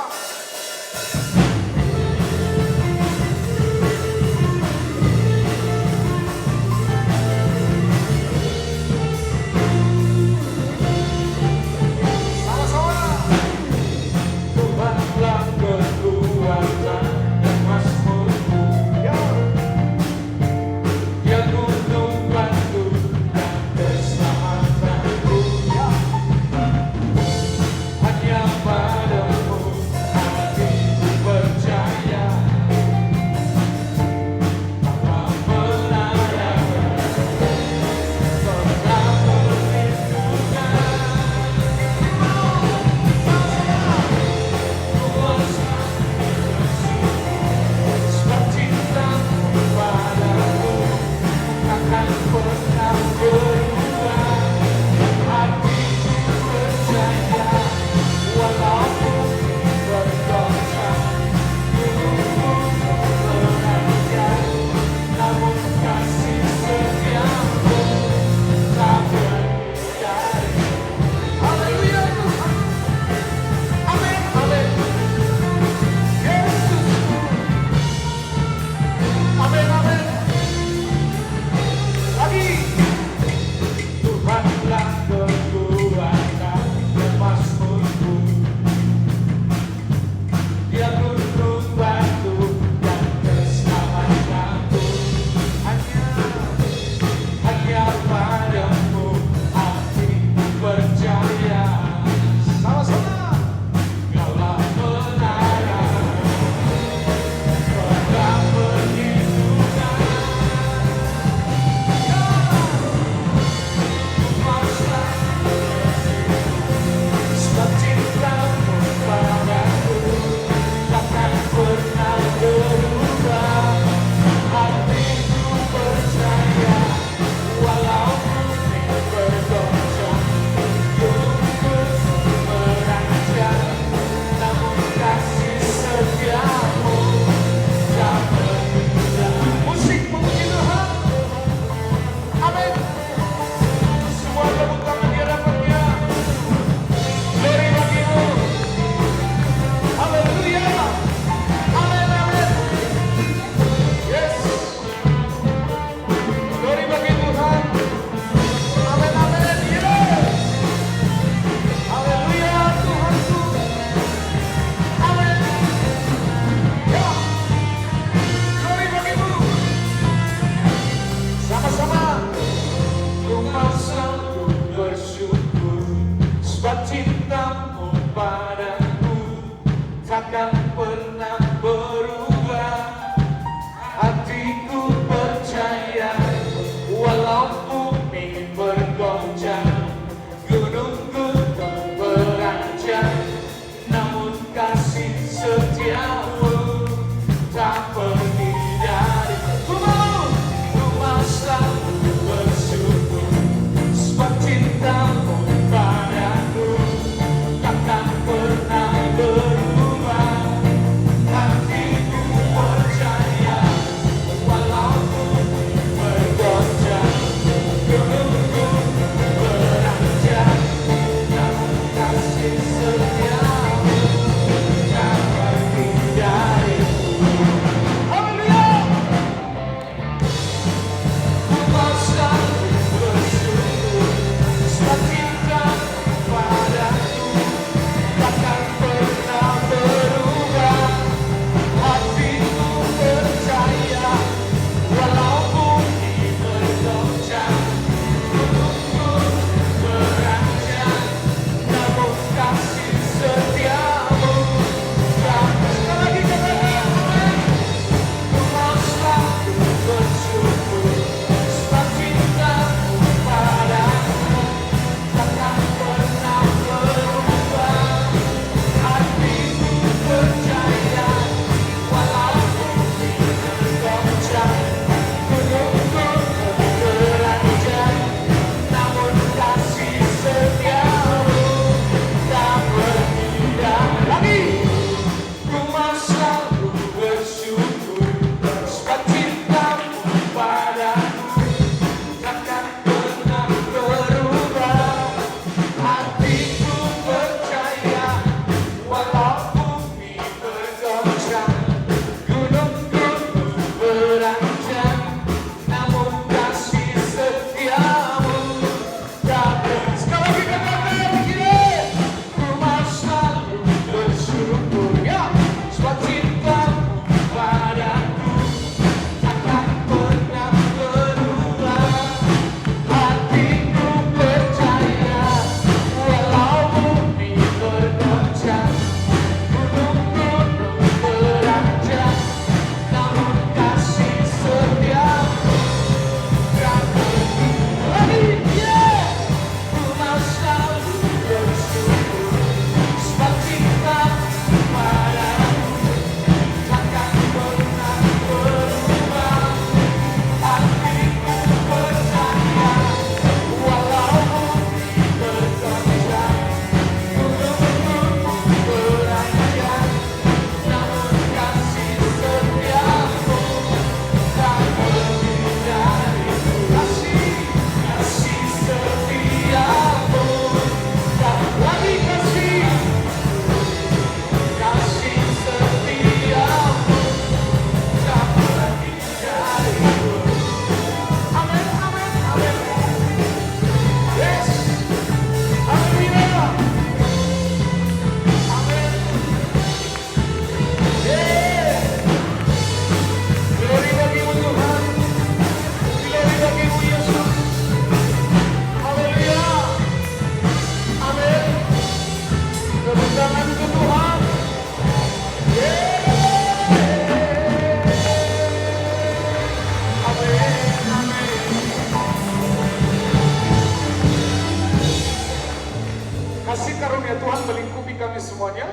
kuasanya.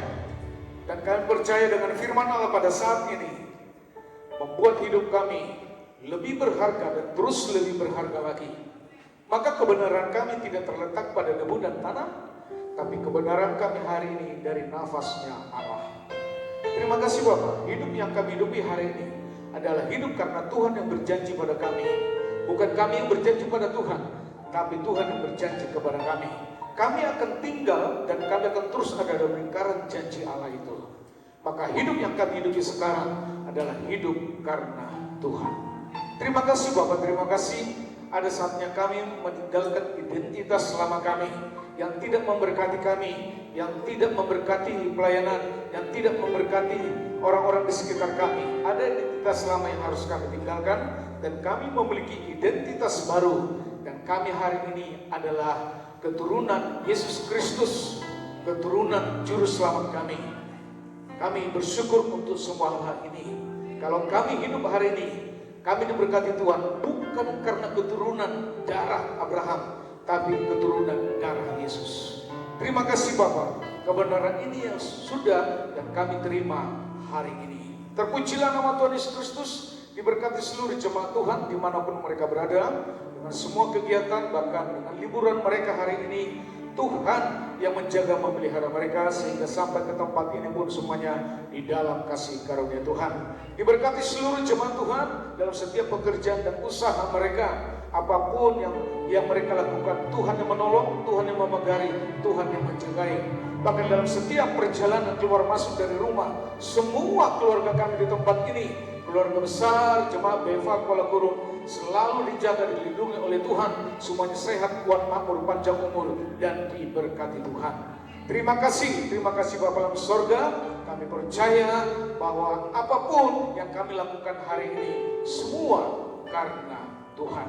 Dan kami percaya dengan firman Allah pada saat ini membuat hidup kami lebih berharga dan terus lebih berharga lagi. Maka kebenaran kami tidak terletak pada debu dan tanah, tapi kebenaran kami hari ini dari nafasnya Allah. Terima kasih Bapak, hidup yang kami hidupi hari ini adalah hidup karena Tuhan yang berjanji pada kami. Bukan kami yang berjanji pada Tuhan, tapi Tuhan yang berjanji kepada kami. Kami akan tinggal dan kami akan terus ada dalam lingkaran janji Allah itu. Maka hidup yang kami hidupi sekarang adalah hidup karena Tuhan. Terima kasih Bapak, terima kasih. Ada saatnya kami meninggalkan identitas lama kami yang tidak memberkati kami, yang tidak memberkati pelayanan, yang tidak memberkati orang-orang di sekitar kami. Ada identitas lama yang harus kami tinggalkan dan kami memiliki identitas baru. Dan kami hari ini adalah keturunan Yesus Kristus, keturunan Juru Selamat kami. Kami bersyukur untuk semua hal ini. Kalau kami hidup hari ini, kami diberkati Tuhan bukan karena keturunan darah Abraham, tapi keturunan darah Yesus. Terima kasih Bapak, kebenaran ini yang sudah dan kami terima hari ini. Terpujilah nama Tuhan Yesus Kristus, diberkati seluruh jemaat Tuhan dimanapun mereka berada, dengan semua kegiatan bahkan dengan liburan mereka hari ini. Tuhan yang menjaga memelihara mereka sehingga sampai ke tempat ini pun semuanya di dalam kasih karunia Tuhan. Diberkati seluruh jemaat Tuhan dalam setiap pekerjaan dan usaha mereka. Apapun yang mereka lakukan, Tuhan yang menolong, Tuhan yang memegari, Tuhan yang menjagai. Bahkan dalam setiap perjalanan keluar masuk dari rumah, semua keluarga kami di tempat ini, keluarga besar jemaat BFA Kuala Kurung, selalu dijaga, dilindungi oleh Tuhan. Semuanya sehat, kuat, makmur, panjang umur, dan diberkati Tuhan. Terima kasih Bapa dalam sorga. Kami percaya bahwa apapun yang kami lakukan hari ini, semua karena Tuhan.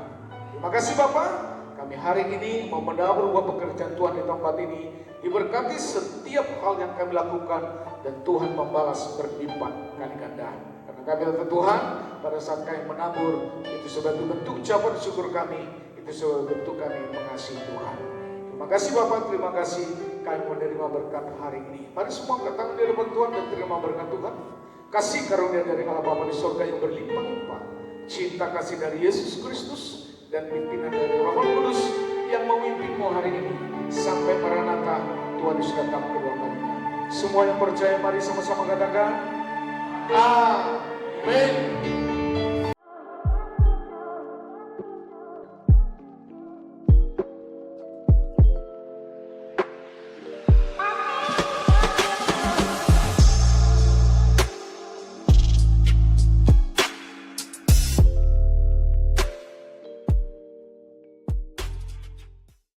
Terima kasih Bapak. Kami hari ini mau mendahului buat pekerjaan Tuhan di tempat ini. Diberkati setiap hal yang kami lakukan, dan Tuhan membalas berlipat kali ganda. Kami adalah Tuhan, pada saat kami menabur, itu sebagai bentuk ucapan syukur kami, itu sebagai bentuk kami mengasihi Tuhan. Terima kasih Bapak, terima kasih kami menerima berkat hari ini. Mari semua angkat tangan di hadapan Tuhan dan terima berkat Tuhan. Kasih karunia dari Allah Bapa di surga yang berlimpah-limpah, cinta kasih dari Yesus Kristus, dan pimpinan dari Roh Kudus yang memimpinmu hari ini sampai Maranatha Tuhan Yesus datang kedua kalinya. Semua yang percaya mari sama-sama katakan Amin.